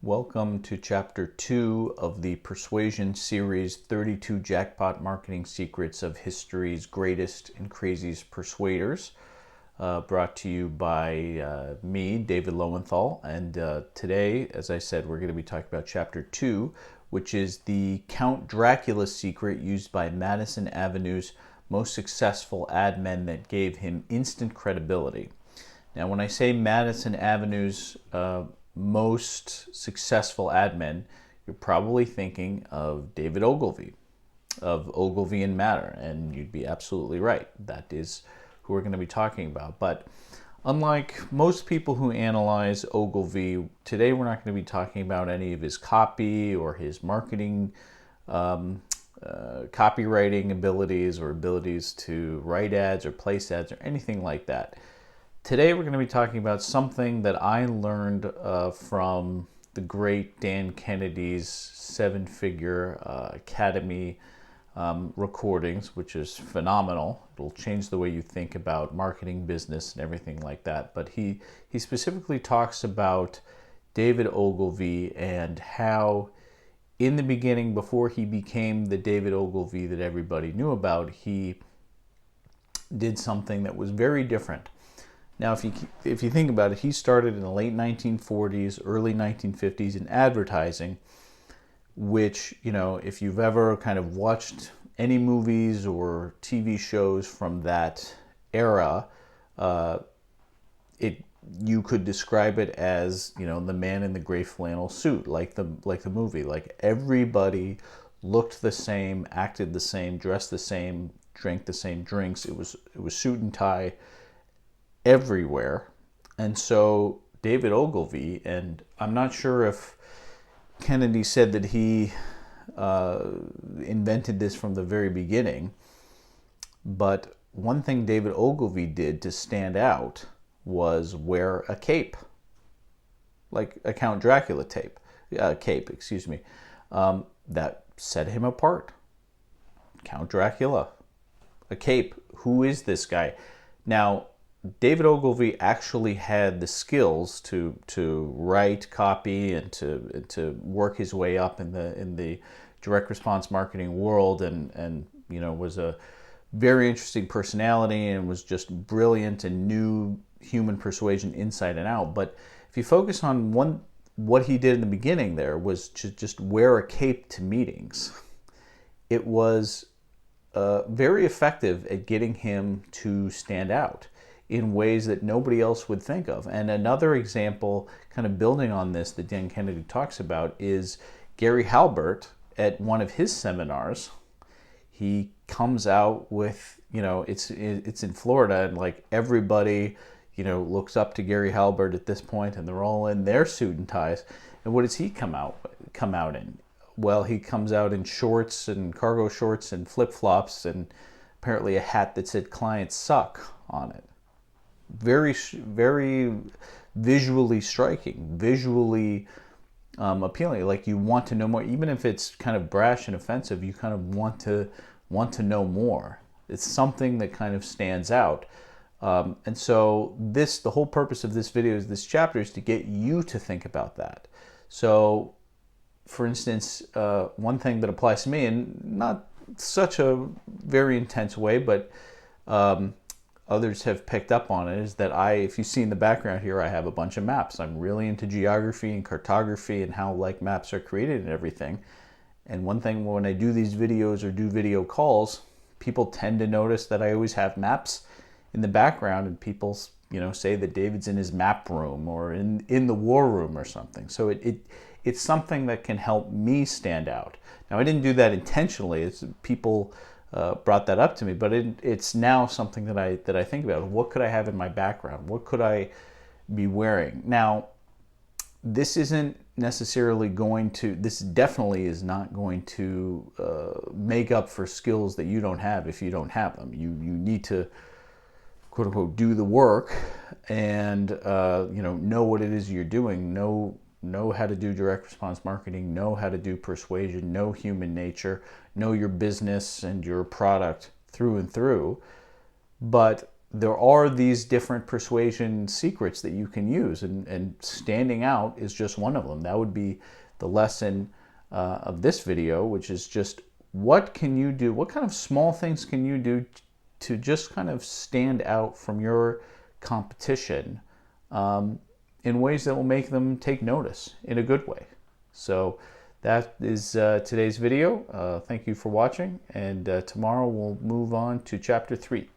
Welcome to Chapter 2 of the Persuasion Series 32 Jackpot Marketing Secrets of History's Greatest and Craziest Persuaders, brought to you by me, David Lowenthal. And today, as I said, we're going to be talking about Chapter 2, which is the Count Dracula secret used by Madison Avenue's most successful ad men that gave him instant credibility. Now, when I say Madison Avenue's most successful ad men, you're probably thinking of David Ogilvy, of Ogilvy and Matter, and you'd be absolutely right. That is who we're going to be talking about. But unlike most people who analyze Ogilvy, today we're not going to be talking about any of his copy or his marketing, copywriting abilities or abilities to write ads or place ads or anything like that. Today we're going to be talking about something that I learned from the great Dan Kennedy's seven-figure Academy recordings, which is phenomenal. It'll change the way you think about marketing, business, and everything like that. But he specifically talks about David Ogilvy and how in the beginning, before he became the David Ogilvy that everybody knew about, he did something that was very different. Now, if you think about it, he started in the late 1940s, early 1950s in advertising, which, you know, if you've ever kind of watched any movies or TV shows from that era, you could describe it as, you know, the man in the gray flannel suit, like the movie. Like everybody looked the same, acted the same, dressed the same, drank the same drinks. It was suit and tie everywhere. And so David Ogilvy, and I'm not sure if Kennedy said that he invented this from the very beginning, but one thing David Ogilvy did to stand out was wear a cape, like a Count Dracula cape, that set him apart. Count Dracula, a cape. Who is this guy? Now, David Ogilvy actually had the skills to write copy and to work his way up in the direct response marketing world, and you know, was a very interesting personality and was just brilliant and knew human persuasion inside and out. But if you focus on what he did in the beginning, there was to just wear a cape to meetings. It was very effective at getting him to stand out in ways that nobody else would think of. And another example, kind of building on this, that Dan Kennedy talks about, is Gary Halbert at one of his seminars. He comes out with, you know, it's in Florida, and like everybody, you know, looks up to Gary Halbert at this point, and they're all in their suit and ties. And what does he come out in? Well, he comes out in shorts and cargo shorts and flip-flops, and apparently a hat that said "Clients Suck" on it. Very, very visually striking, visually appealing. Like you want to know more, even if it's kind of brash and offensive. You kind of want to know more. It's something that kind of stands out. And so the whole purpose of this video, is this chapter, is to get you to think about that. So, for instance, one thing that applies to me, and not such a very intense way, but others have picked up on it, is that if you see in the background here, I have a bunch of maps. I'm really into geography and cartography and how like maps are created and everything. And one thing, when I do these videos or do video calls, people tend to notice that I always have maps in the background, and people, you know, say that David's in his map room or in the war room or something. So it's something that can help me stand out. Now, I didn't do that intentionally. It's people brought that up to me, but it's now something that I think about. What could I have in my background? What could I be wearing? Now, this isn't necessarily this definitely is not going to make up for skills that you don't have if you don't have them. You need to, quote unquote, do the work and you know what it is you're doing. Know how to do direct response marketing, know how to do persuasion, know human nature, know your business and your product through and through. But there are these different persuasion secrets that you can use, and standing out is just one of them. That would be the lesson of this video, which is just what can you do? What kind of small things can you do to just kind of stand out from your competition in ways that will make them take notice in a good way? So that is today's video. Thank you for watching, and tomorrow we'll move on to chapter 3.